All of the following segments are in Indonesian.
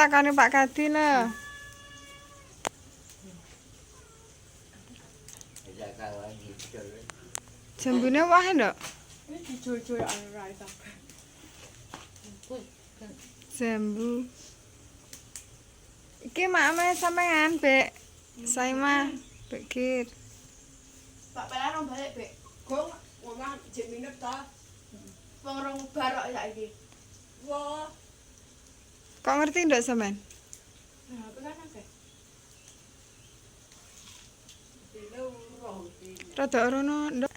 takane Pak Kadi lho. Jambune wae nduk. Ini dijul-jul ora kabeh. Jambu. Iki makame sampean, Bek. Saima, Bek Kir. Pak Pelan rong balik, Bek. Gong ngomong jek minut ta. Wong rong barok saiki. Wah. Kok ngerti nduk sampean? Nah, apa kan akeh? Rada rono nduk.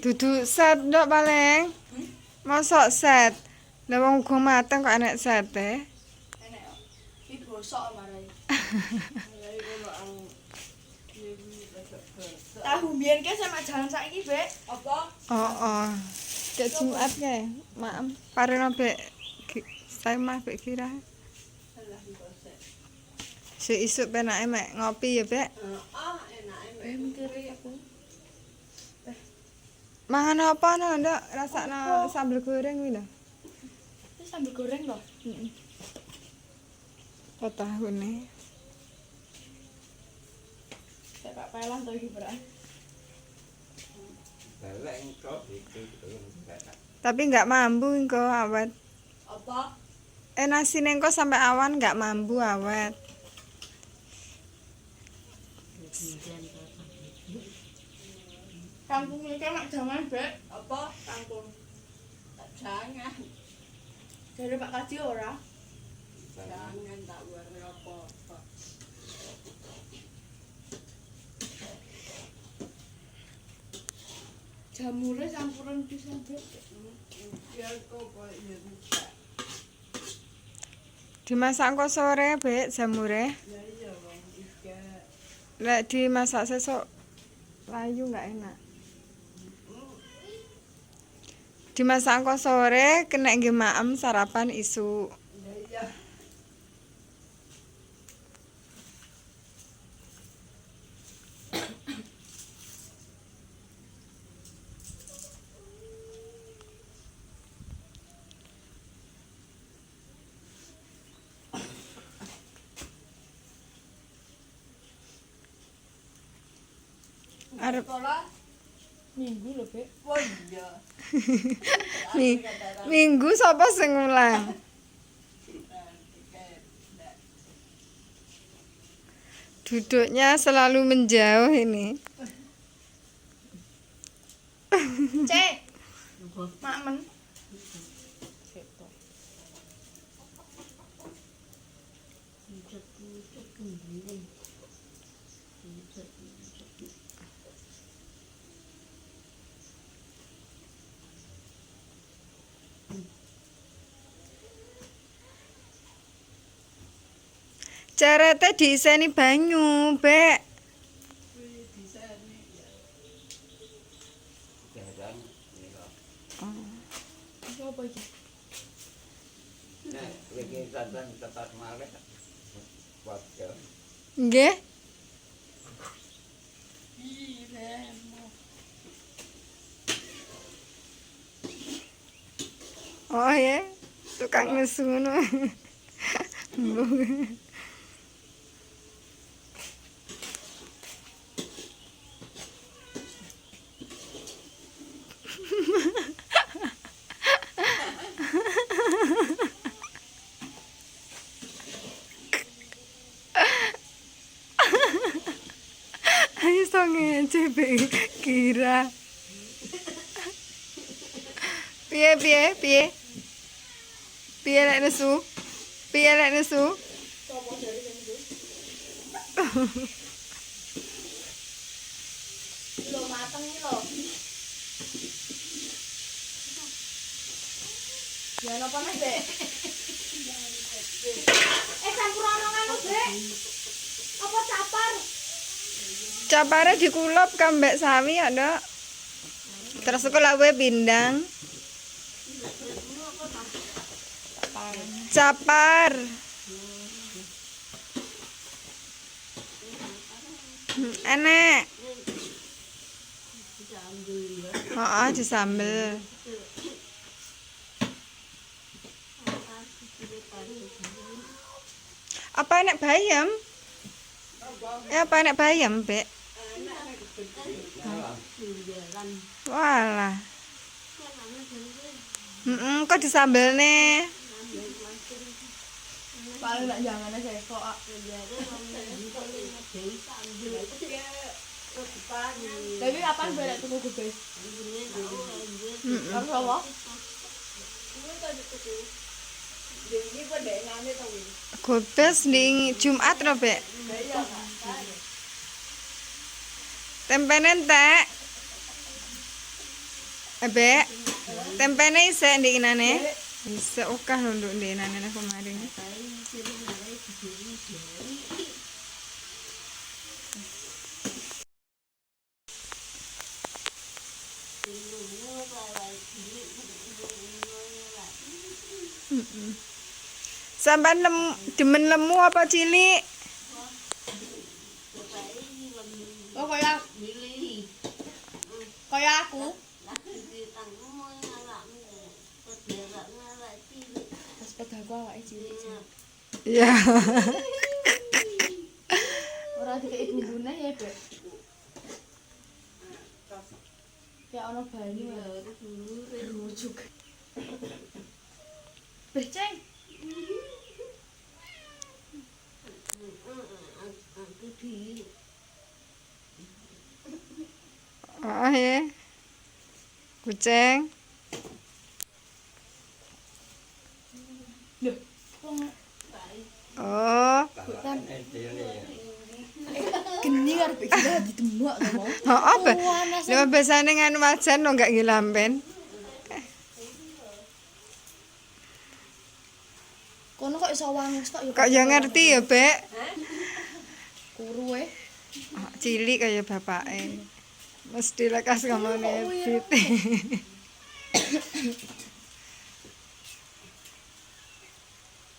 Dudu set nduk paling. Mosok set. Lah wong uga mateng kok enek sete. Enek kok. Iki bosok marai. Tahu mbiyen ke sama jalan saiki, Bek. Apa? Oh. Cek Jumat kae. Maem. Pareno Bek. Saima Bek Kira. Alah dikosek. Sik isuk penake mek ngopi ya, Bek. Enake mek mikire aku. Mangan apa no, Nduk? Rasakno sambel goreng kuwi lho. Ini sambal goreng loh. Heeh. Tahune. Kayak Pak Pelan to iki, Bro. Tapi nggak mambu engko awet. Apa? Nasi engko sampai awan nggak mambu awet. Kampung iki mak jangan, Bek. Apa? Kampung. Tak jangan. Dari Pak Kadi ora? Jangan tak warna apa-apa. Jamure campuran pisan, Bek. Ya kok ya bisa. Dimasak engko sore, Bek, jamure. Ya iya, Bang. Iya. Lek dimasak sesuk layu nggak enak. Dimasak engko sore kena nggih maem sarapan isuk. Ya iya. Arep Sekolah minggu lho, Bek. Oh iya. Minggu sapa sing mulang? Duduknya selalu menjauh ini. Cek. Makmen. Cerete diiseni banyu, Bek. Apa iki? Nggih. Oh ya, tukang nesu ngono. Ayo ngece Bek Kira. Piye? Piye lek nesu? Sopo dari sing Lo mateng iki lho. Ya napa nek, Bek? Campuran anu, Bek. Apa capar? Capare dikulop kambek sawi ya, Nduk. Terus sekolah gue pindang. Capar. Enak. Oh, disambel. Apa enak bayam? Apa enak bayam, Bek? Walah. Kok disambel nih? Paling nak jangan aja kok. Tapi kapan balik tuku gubes? Karo apa? Gobes di Jumat lho, Bek. Tempene entek. Bek. Tempene isek ndek inane. Isek ukah lho nduk ndek inane kemarin. Sampai demen lemu apa cilik? Oh kaya aku. Sepeda aku awake cilik. Iya. Ora dikeki bumbune ya, Bek. Kayak ono banyu ya. Rujuk. Beceng. Oh ya. Kucing. Loh, Oh. geni arep iki ditembak to mau. Oh, apa? Lha biasane nganu wajan lo enggak ngilamben. Kono kok iso wangis tok ya. Kok ya ngerti ya, Bek? Kuru e. Oh, cilik kaya bapake. Mesti lekas ngomongnya fit.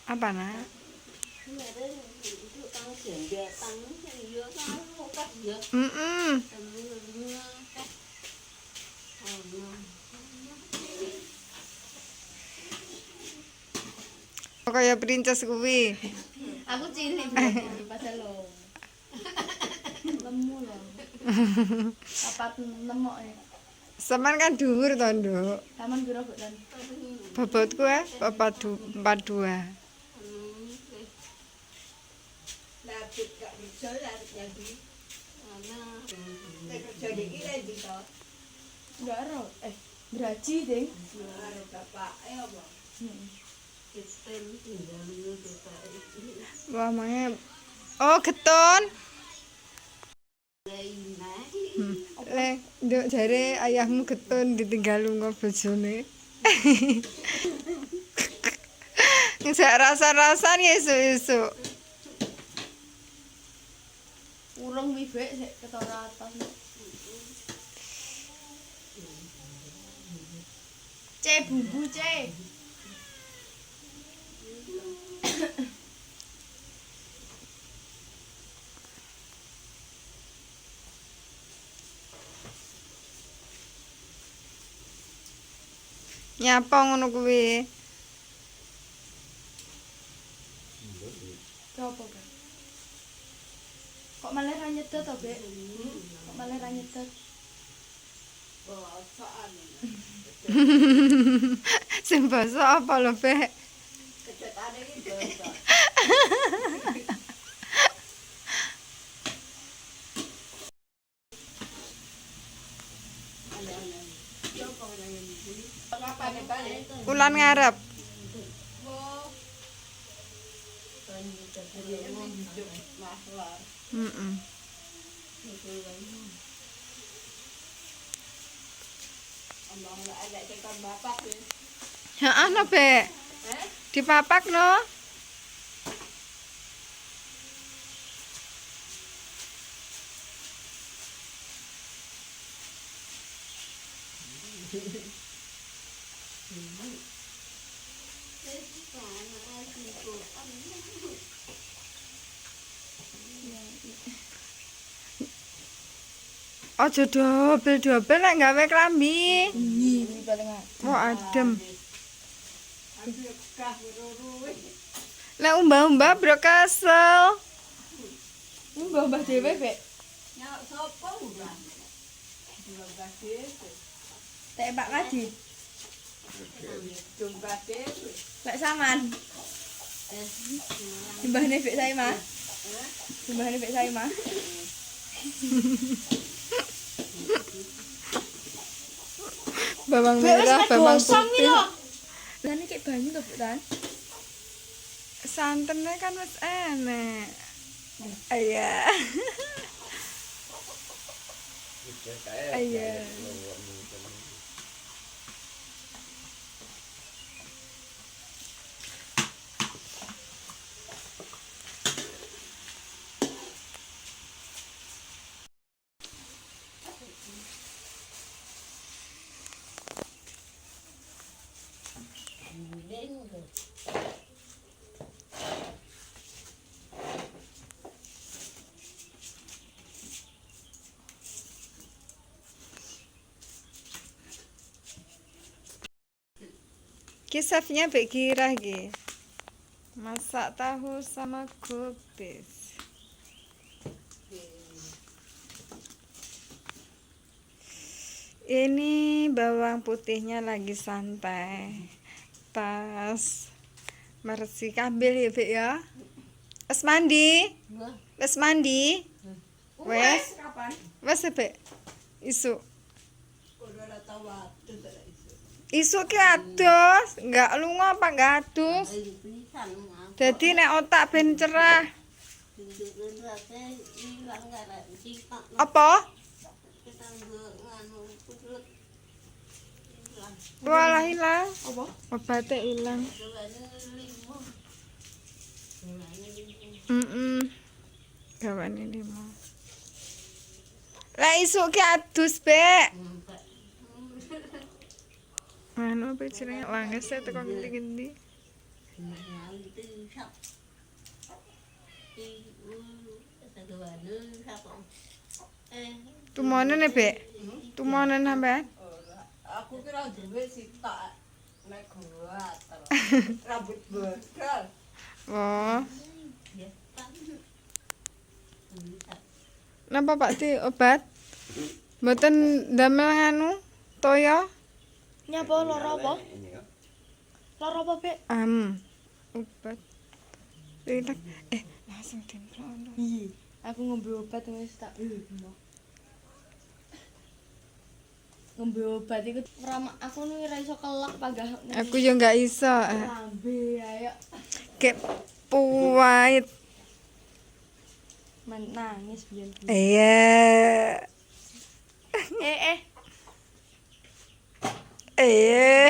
Apa nak? Kaya princess kuwi. Aku cilik berarti pas lo. Lemu lho. Papat nemok e. Saman kan dhuwur to, Nduk. Taman piro, Bu, Tan? Bobotku 42. Lapit gak bisa lapit lagi. Kerja di kira di to. Enggak ero. Beraji, Ding. Karo bapak apa? Wah, mange. Oh, getun. Le, Nduk jare ayahmu getun ditinggal lunga bojone. Ngejak rasa-rasan ya esuk-esuk. Urung wibek sik ketara atas. Bumbu, C. Nyapa ngono kuwi? Coba, Bek. Kok malah ra nyedot to, Bek? Kok malah ra nyedot? Bosokan. Sing basa apa lho, Bek? Kecetane iki bosok. Ulan ngarep. Heeh. Heeh, no, Bek. Dipapak no. Aja dobel-dobel nek gawe klambi. Ini paling Mau adem. Aduh, kah weruwe. Lek umbah-umbah bro kesel. ini mbah dhewe, Bek. Nyok sapa udah? Dua dhewe. Tek Pak Kaji. Jumlah dhewe. Lek saman. Simbahne Bek saya mah. Simbahne Bek saya mah. Bawang merah, bawang putih. Lah ini kayak banyu to, Bek Tan. Santennya kan wis enek. Iya. Iya. Kisahnya Bek Kira iki. Masak tahu sama kubis. Ini bawang putihnya lagi santai. Tas mersi kambil ya Bek ya. Wes mandi? Wes mandi? Wes? Kapan? Wes ya, Bek? Isu. Udah ora tau waktu tak iso. Isu ki ados, enggak lunga apa enggak adus. Pisan ngapa? Jadi nek otak ben cerah. Tunjukin rasa hilang gara cipta. Apa? Kita nganu putut. Walah hilang. Apa? Obatnya hilang. Gawane limo. Gawane Heeh. limo. Gawane limo. Lah isuk ki adus, Bek. Anu apa jenenge langges e teko ngendi-ngendi. Nanti sak. Gawane sak. Tumonen e, Bek. Tumonen sampean. Aku kira duwe sitok nek gua rambut bodol. Oh, Ya. napa Pak Ti obat? Mboten ndamel nganu toya? Nyapa loro apa? Loro apa, Bek? Obat. Rilek. Langsung dimplono. Iya. Aku ngombe obat wis tak ngombe obat iku aku ora iso kelak panggah. Aku yo enggak iso. Lambe ayo Kek puwait. menangis biyen. Iya. Eh. Iya.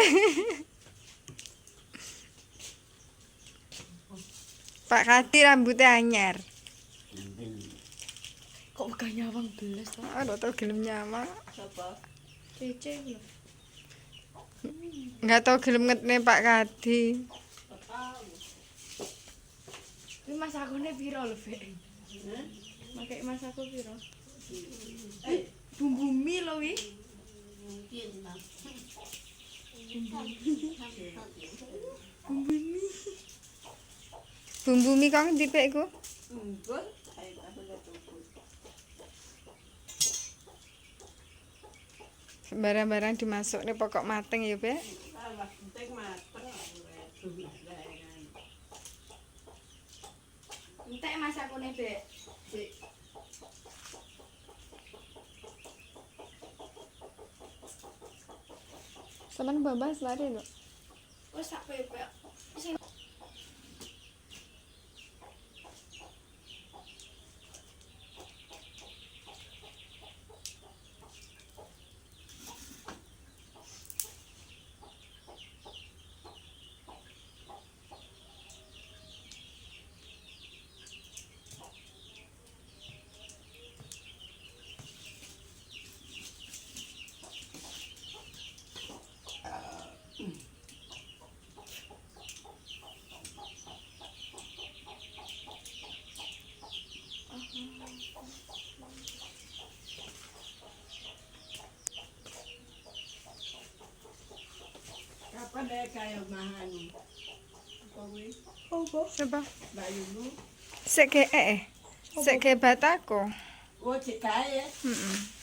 Pak Kati rambutnya anyar. Kok megah nyawang belas to? Ora tau gelem nyama. Sapa? Cece lho. Enggak tau gelem ngetne Pak Kadi. Iki masakune piro lho, Bek? Makai masaku piro? Bumbu mie lho wi. Mungkin Mas. Bumbu mie kang dipek iku. Enggak, ayo aku udah tunggu. Barang-barang dimasuk nih pokok mateng ya, Bek. Wah, penting mateng aku Entek masakune, Bek. Sampeyan babas lari lho. Wis sak pepek. kayo mahano. Kowe, Coba. bayumu. Sik ke Sik ke bataku. Oh, cek kaya. Heeh.